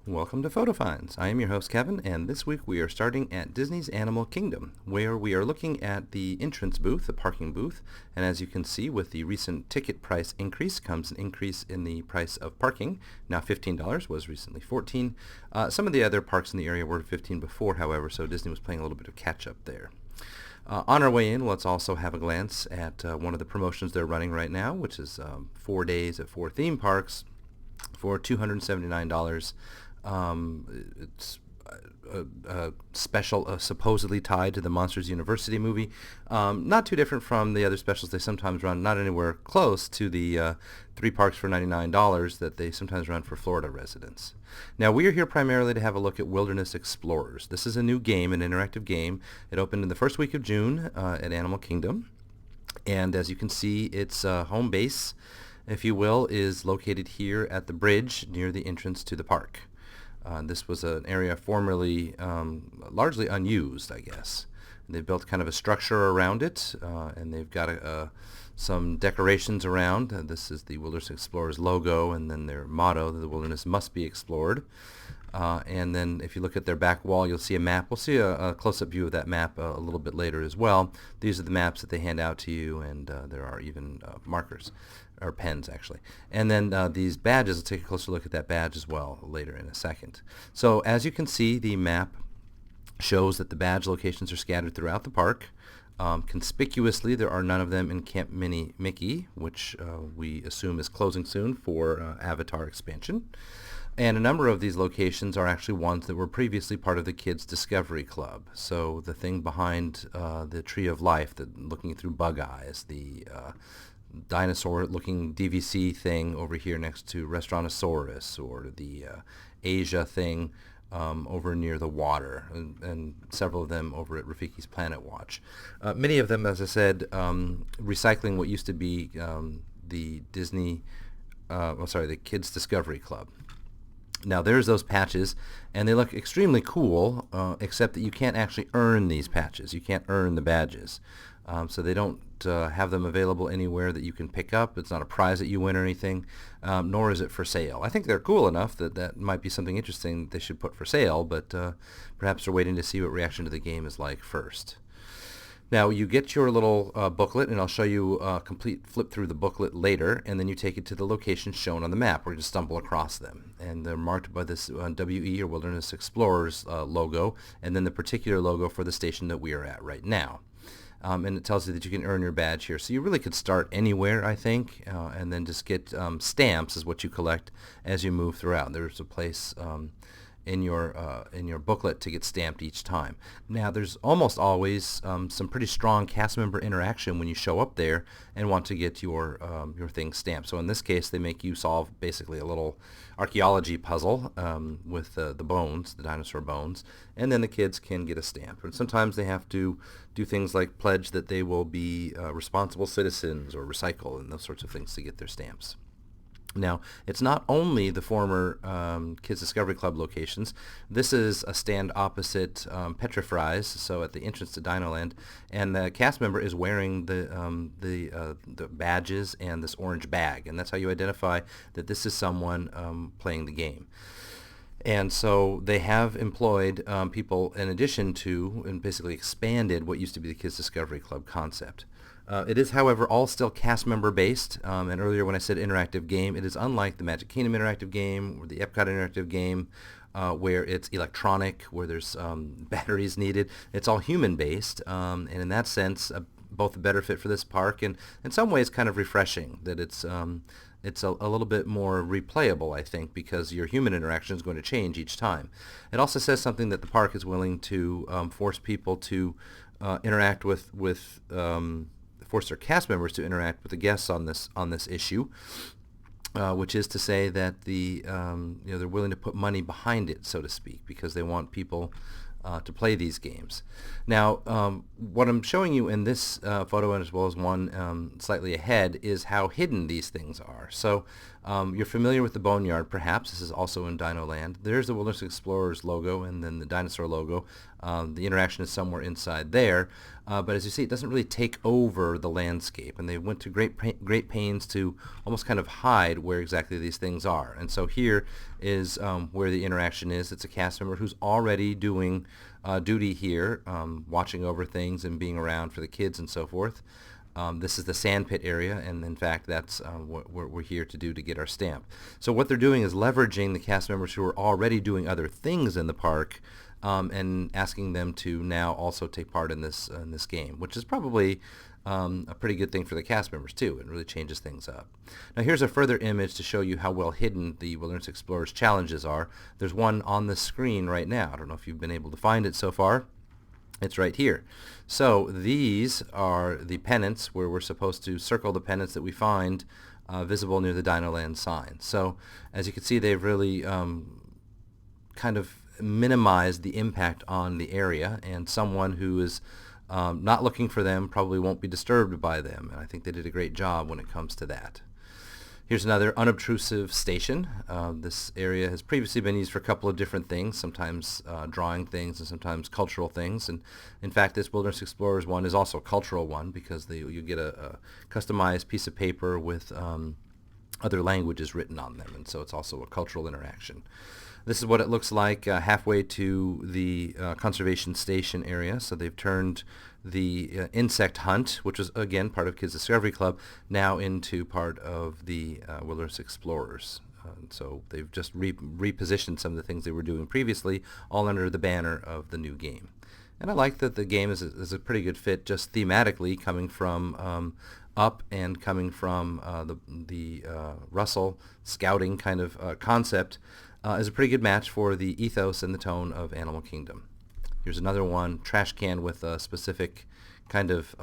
Welcome to Photo Finds. I am your host Kevin, and this week we are starting at Disney's Animal Kingdom, where we are looking at the entrance booth, the parking booth, and as you can see with the recent ticket price increase comes an increase in the price of parking. Now $15, was recently $14. Some of the other parks in the area were $15 before, however, so Disney was playing a little bit of catch up there. On our way in, let's also have a glance at one of the promotions they're running right now, which is 4 days at 4 theme parks for $279. It's a special supposedly tied to the Monsters University movie. Not too different from the other specials they sometimes run, not anywhere close to the 3 parks for $99 that they sometimes run for Florida residents. Now, we are here primarily to have a look at Wilderness Explorers. This is a new game, an interactive game. It opened in the first week of June at Animal Kingdom. And as you can see, its home base, if you will, is located here at the bridge near the entrance to the park. This was an area formerly largely unused, I guess. They've built kind of a structure around it, and they've got some decorations around. This is the Wilderness Explorers logo, and then their motto, the wilderness must be explored. And then if you look at their back wall, you'll see a map. We'll see a close-up view of that map a little bit later as well. These are the maps that they hand out to you, and there are even markers, or pens actually. And then these badges, let's take a closer look at that badge as well later in a second. So as you can see, the map shows that the badge locations are scattered throughout the park. Conspicuously, there are none of them in Camp Mini Mickey, which we assume is closing soon for Avatar expansion. And a number of these locations are actually ones that were previously part of the Kids Discovery Club. So the thing behind the Tree of Life, looking through bug eyes, the dinosaur-looking DVC thing over here next to Restaurantosaurus, or the Asia thing over near the water, and several of them over at Rafiki's Planet Watch. Many of them, as I said, recycling what used to be the the Kids Discovery Club. Now there's those patches, and they look extremely cool, except that you can't actually earn these patches. You can't earn the badges. So they don't have them available anywhere that you can pick up. It's not a prize that you win or anything, nor is it for sale. I think they're cool enough that that might be something interesting they should put for sale, but perhaps they're waiting to see what reaction to the game is like first. Now, you get your little booklet, and I'll show you a complete flip through the booklet later, and then you take it to the locations shown on the map, where you just stumble across them. And they're marked by this WE, or Wilderness Explorers logo, and then the particular logo for the station that we are at right now. And it tells you that you can earn your badge here. So you really could start anywhere, I think, and then just get stamps is what you collect as you move throughout. There's a place in your booklet to get stamped each time. Now, there's almost always some pretty strong cast member interaction when you show up there and want to get your thing stamped. So in this case, they make you solve basically a little archaeology puzzle with the bones, the dinosaur bones, and then the kids can get a stamp. And sometimes they have to do things like pledge that they will be responsible citizens or recycle and those sorts of things to get their stamps. Now, it's not only the former Kids Discovery Club locations. This is a stand opposite Petrifries, so at the entrance to Dinoland, and the cast member is wearing the badges and this orange bag, and that's how you identify that this is someone playing the game. And so they have employed people in addition to, and basically expanded what used to be the Kids Discovery Club concept. It is, however, all still cast member based, and earlier when I said interactive game, it is unlike the Magic Kingdom interactive game or the Epcot interactive game, where it's electronic, where there's batteries needed. It's all human based, and in that sense, both a better fit for this park and in some ways kind of refreshing that it's a little bit more replayable, I think, because your human interaction is going to change each time. It also says something that the park is willing to force people to interact force their cast members to interact with the guests on this issue, which is to say that they're willing to put money behind it, so to speak, because they want people to play these games. Now, what I'm showing you in this photo, as well as one slightly ahead, is how hidden these things are. So You're familiar with the Boneyard, perhaps. This is also in Dino Land. There's the Wilderness Explorers logo and then the dinosaur logo. The interaction is somewhere inside there. But as you see, it doesn't really take over the landscape. And they went to great pains to almost kind of hide where exactly these things are. And so here is where the interaction is. It's a cast member who's already doing duty here, watching over things and being around for the kids and so forth. This is the sandpit area, and in fact that's what we're here to do to get our stamp. So what they're doing is leveraging the cast members who are already doing other things in the park and asking them to now also take part in this game, which is probably a pretty good thing for the cast members too. It really changes things up. Now here's a further image to show you how well hidden the Wilderness Explorers challenges are. There's one on the screen right now. I don't know if you've been able to find it so far. It's right here. So these are the pennants where we're supposed to circle the pennants that we find visible near the Dino Land sign. So as you can see, they've really kind of minimized the impact on the area, and someone who is not looking for them probably won't be disturbed by them. And I think they did a great job when it comes to that. Here's another unobtrusive station. This area has previously been used for a couple of different things, sometimes drawing things and sometimes cultural things. And in fact, this Wilderness Explorers one is also a cultural one because you get a customized piece of paper with other languages written on them, and so it's also a cultural interaction. This is what it looks like halfway to the conservation station area. So they've turned the insect hunt, which was again part of Kids Discovery Club, now into part of the Wilderness Explorers. So they've just repositioned some of the things they were doing previously, all under the banner of the new game. And I like that the game is a pretty good fit just thematically, coming from Up and coming from the Russell scouting kind of concept. Is a pretty good match for the ethos and the tone of Animal Kingdom. Here's another one, trash can with a specific kind of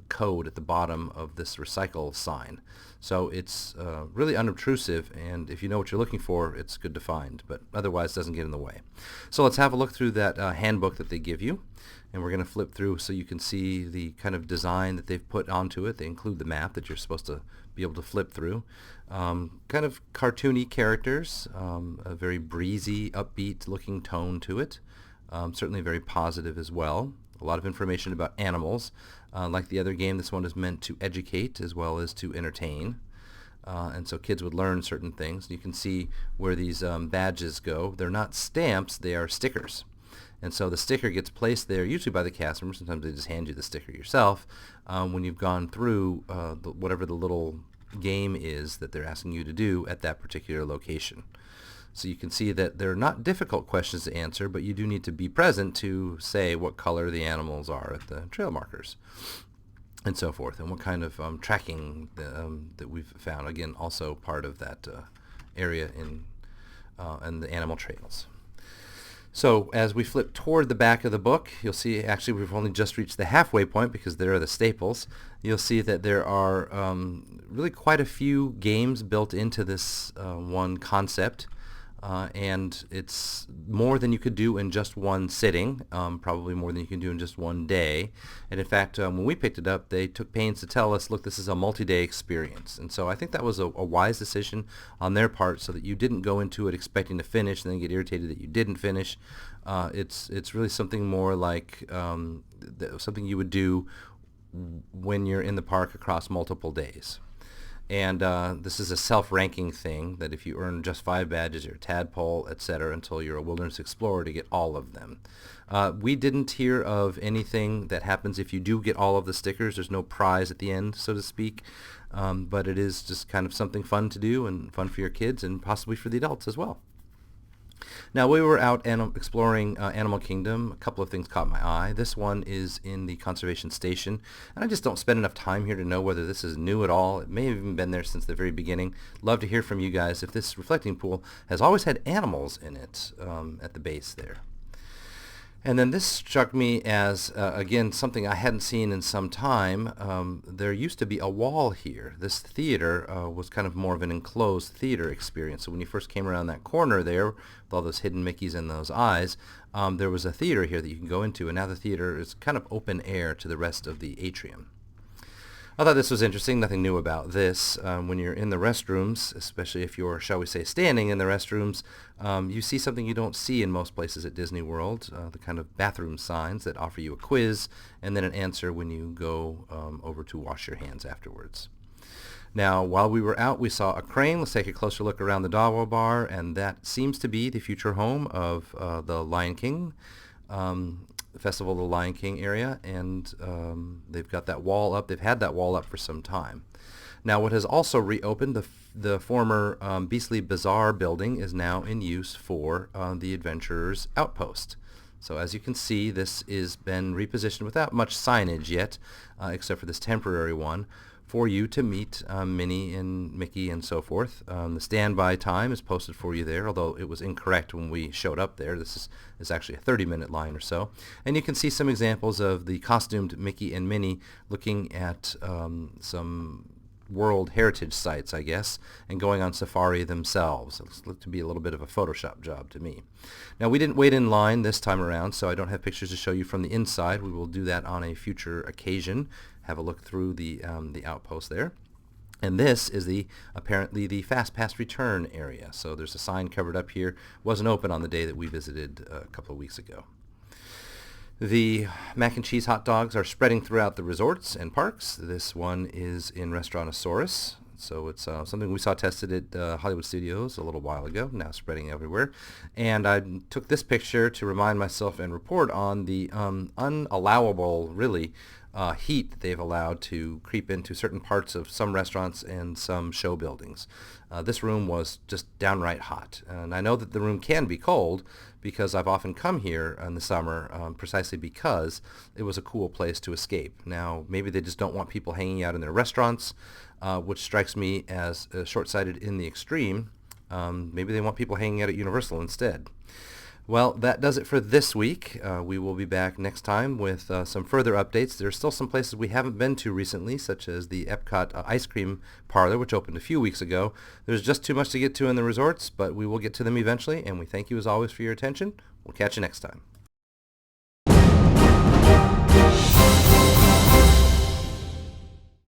code at the bottom of this recycle sign. So it's really unobtrusive, and if you know what you're looking for, it's good to find, but otherwise doesn't get in the way. So let's have a look through that handbook that they give you, and we're going to flip through so you can see the kind of design that they've put onto it. They include the map that you're supposed to be able to flip through. Kind of cartoony characters, a very breezy, upbeat looking tone to it. Certainly very positive as well. A lot of information about animals. Like the other game, this one is meant to educate as well as to entertain. And so kids would learn certain things. You can see where these badges go. They're not stamps, they are stickers. And so the sticker gets placed there, usually by the cast member. Sometimes they just hand you the sticker yourself when you've gone through whatever the little game is that they're asking you to do at that particular location. So you can see that they're not difficult questions to answer, but you do need to be present to say what color the animals are at the trail markers and so forth, and what kind of tracking that we've found. Again, also part of that area in the animal trails. So as we flip toward the back of the book, you'll see actually we've only just reached the halfway point because there are the staples. You'll see that there are really quite a few games built into this one concept. And it's more than you could do in just one sitting, probably more than you can do in just one day. And in fact, when we picked it up, they took pains to tell us, look, this is a multi-day experience. And so I think that was a wise decision on their part, so that you didn't go into it expecting to finish and then get irritated that you didn't finish. It's really something more like something you would do when you're in the park across multiple days. And this is a self-ranking thing, that if you earn just 5 badges, you're a tadpole, etc., until you're a Wilderness Explorer to get all of them. We didn't hear of anything that happens if you do get all of the stickers. There's no prize at the end, so to speak. But it is just kind of something fun to do and fun for your kids and possibly for the adults as well. Now, we were out exploring Animal Kingdom. A couple of things caught my eye. This one is in the conservation station, and I just don't spend enough time here to know whether this is new at all. It may have even been there since the very beginning. Love to hear from you guys if this reflecting pool has always had animals in it at the base there. And then this struck me as, again, something I hadn't seen in some time. There used to be a wall here. This theater was kind of more of an enclosed theater experience. So when you first came around that corner there, with all those hidden Mickeys and those eyes, there was a theater here that you can go into, and now the theater is kind of open air to the rest of the atrium. I thought this was interesting. Nothing new about this. When you're in the restrooms, especially if you're, shall we say, standing in the restrooms, you see something you don't see in most places at Disney World, the kind of bathroom signs that offer you a quiz and then an answer when you go over to wash your hands afterwards. Now, while we were out, we saw a crane. Let's take a closer look around the Dawa Bar, and that seems to be the future home of the Lion King. The Festival of the Lion King area, and they've got that wall up. They've had that wall up for some time. Now, what has also reopened, the former Beastly Bazaar building is now in use for the Adventurers Outpost. So as you can see, this has been repositioned without much signage yet, except for this temporary one, for you to meet Minnie and Mickey and so forth. The standby time is posted for you there, although it was incorrect when we showed up there. This is actually a 30-minute line or so. And you can see some examples of the costumed Mickey and Minnie looking at some World Heritage sites, I guess, and going on safari themselves. It looks to be a little bit of a Photoshop job to me. Now, we didn't wait in line this time around, so I don't have pictures to show you from the inside. We will do that on a future occasion. Have a look through the outpost there. And this is apparently the Fast Pass return area. So there's a sign covered up here. Wasn't open on the day that we visited a couple of weeks ago. The mac and cheese hot dogs are spreading throughout the resorts and parks. This one is in Restaurantosaurus. So it's something we saw tested at Hollywood Studios a little while ago, now spreading everywhere. And I took this picture to remind myself and report on the unallowable, really, heat that they've allowed to creep into certain parts of some restaurants and some show buildings. This room was just downright hot. And I know that the room can be cold because I've often come here in the summer precisely because it was a cool place to escape. Now, maybe they just don't want people hanging out in their restaurants, which strikes me as short-sighted in the extreme. Maybe they want people hanging out at Universal instead. Well, that does it for this week. We will be back next time with some further updates. There's still some places we haven't been to recently, such as the Epcot ice cream parlor, which opened a few weeks ago. There's just too much to get to in the resorts, but we will get to them eventually, and we thank you as always for your attention. We'll catch you next time.